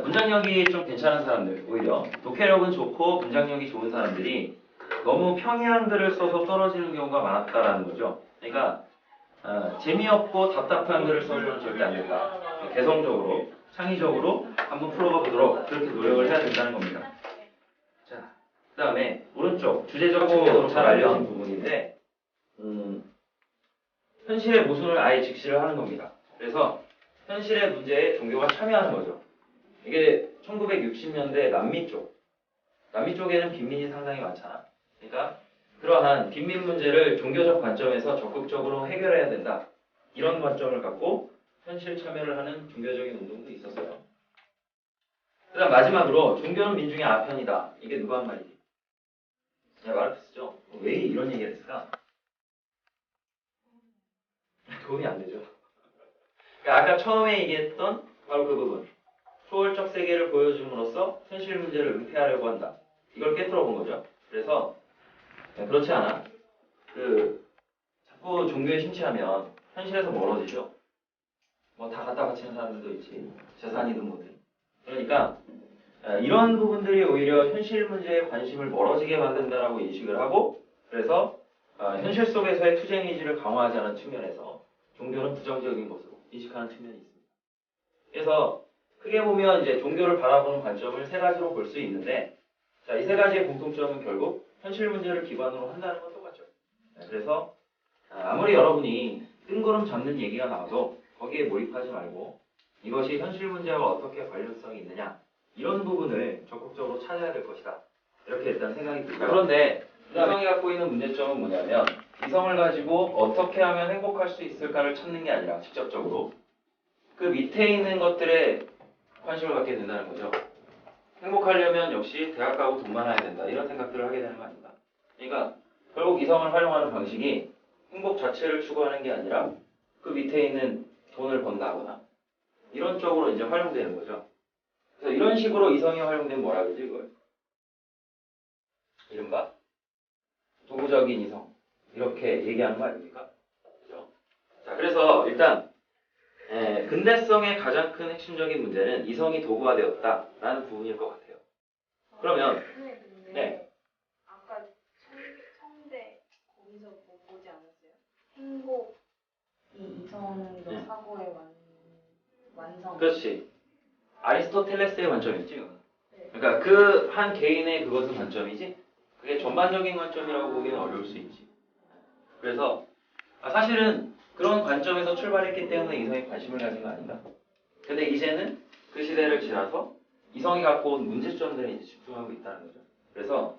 문장력이 좀 괜찮은 사람들, 오히려 독해력은 좋고 문장력이 좋은 사람들이 너무 평이한 글을 써서 떨어지는 경우가 많았다라는 거죠. 그러니까 재미없고 답답한 글을 써서는 절대 안 된다. 개성적으로, 창의적으로 한번 풀어가 보도록 그렇게 노력을 해야 된다는 겁니다. 자, 그 다음에 오른쪽 주제적 측면으로 잘 알려진 부분인데 현실의 모순을 아예 직시를 하는 겁니다. 그래서 현실의 문제에 종교가 참여하는 거죠. 이게 1960년대 남미 쪽에는 빈민이 상당히 많잖아. 그러니까 그러한 빈민 문제를 종교적 관점에서 적극적으로 해결해야 된다. 이런 관점을 갖고 현실 참여를 하는 종교적인 운동도 있었어요. 그 다음 마지막으로 종교는 민중의 아편이다. 이게 누가 한 말이지? 마르크스죠. 왜 이런 얘기를 했을까? 도움이 안 되죠. 그러니까 아까 처음에 얘기했던 바로 그 부분. 초월적 세계를 보여줌으로써 현실 문제를 은폐하려고 한다. 이걸 깨뜨려 본 거죠. 그래서 그렇지 않아. 자꾸 종교에 심취하면 현실에서 멀어지죠. 뭐 다 갖다 바치는 사람들도 있지. 재산이든 뭐든. 그러니까 이런 부분들이 오히려 현실 문제에 관심을 멀어지게 만든다라고 인식을 하고, 그래서 현실 속에서의 투쟁 의지를 강화하지 않은 측면에서 종교는 부정적인 것으로 인식하는 측면이 있습니다. 그래서 크게 보면 이제 종교를 바라보는 관점을 세 가지로 볼 수 있는데, 자, 이 세 가지의 공통점은 결국 현실 문제를 기반으로 한다는 건 똑같죠. 그래서 아무리 여러분이 뜬구름 잡는 얘기가 나와도 거기에 몰입하지 말고 이것이 현실 문제와 어떻게 관련성이 있느냐, 이런 부분을 적극적으로 찾아야 될 것이다. 이렇게 일단 생각이 들고요. 그런데 이성이 갖고 있는 문제점은 뭐냐면, 이성을 가지고 어떻게 하면 행복할 수 있을까를 찾는 게 아니라 직접적으로 그 밑에 있는 것들에 관심을 갖게 된다는 거죠. 행복하려면 역시 대학 가고 돈 많아야 된다. 이런 생각들을 하게 되는 거 아닌가. 그러니까 결국 이성을 활용하는 방식이 행복 자체를 추구하는 게 아니라 그 밑에 있는 돈을 번다거나 이런 쪽으로 이제 활용되는 거죠. 그래서 이런 식으로 이성이 활용되면 뭐라 그러지 이걸? 이른바 도구적인 이성, 이렇게 얘기하는 거 아닙니까? 그렇죠? 자, 그래서 일단 근대성의 가장 큰 핵심적인 문제는 이성이 도구화되었다라는 부분일 것 같아요. 그러면 네. 아까 청대 거기서 뭐 보지 않았어요? 행복이 이성적 사고의 완성. 그렇지. 아리스토텔레스의 관점이었지. 그러니까 그 한 개인의 그것은 관점이지, 그게 전반적인 관점이라고 보기는 어려울 수 있지. 그래서 사실은 그런 관점에서 출발했기 때문에 이성이 관심을 가진 거 아닌가? 근데 이제는 그 시대를 지나서 이성이 갖고 온 문제점들에 이제 집중하고 있다는 거죠. 그래서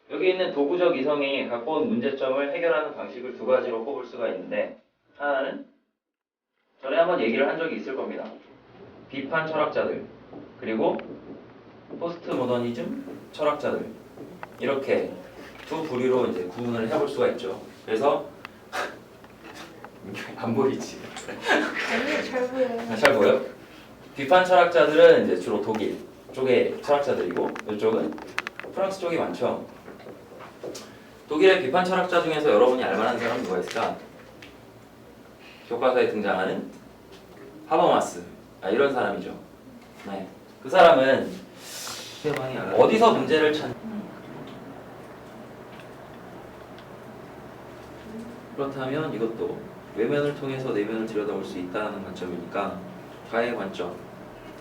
여기 있는 도구적 이성이 갖고 온 문제점을 해결하는 방식을 두 가지로 꼽을 수가 있는데, 하나는 전에 한번 얘기를 한 적이 있을 겁니다. 비판 철학자들, 그리고 포스트 모더니즘 철학자들, 이렇게 두 부류로 이제 구분을 해볼 수가 있죠. 그래서 안 보이지? 아니, 잘 보여요. 잘 보여? 비판 철학자들은 이제 주로 독일 쪽의 철학자들이고, 이쪽은 프랑스 쪽이 많죠. 독일의 비판 철학자 중에서 여러분이 알만한 사람은 누가 있을까? 교과서에 등장하는 하버마스, 이런 사람이죠. 네, 그 사람은 어디서 문제를 그렇다면 이것도 외면을 통해서 내면을 들여다볼 수 있다는 관점이니까 가의 관점,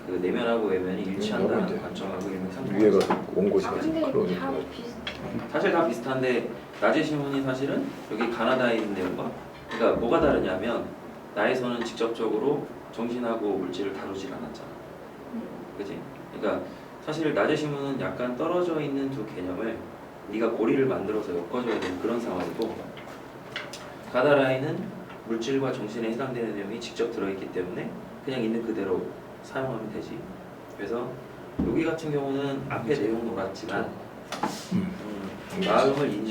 그 내면하고 외면이 일치한다는 관점하고 일맥상통하죠. 위에가 원고지 근데 그러니까 다 비슷. 사실 다 비슷한데 낮의 신문이 사실은 여기 가나다에 있는 내용과, 그러니까 뭐가 다르냐면 나에서는 직접적으로 정신하고 물질을 다루질 않았잖아. 그지? 그러니까 사실 낮의 신문은 약간 떨어져 있는 두 개념을 네가 고리를 만들어서 엮어줘야 되는 그런 상황이고, 가다라에는 물질과 정신에 해당되는 내용이 직접 들어있기 때문에 그냥 있는 그대로 사용하면 되지. 그래서 여기 같은 경우는 앞에 내용 놀았지만 마음을 인지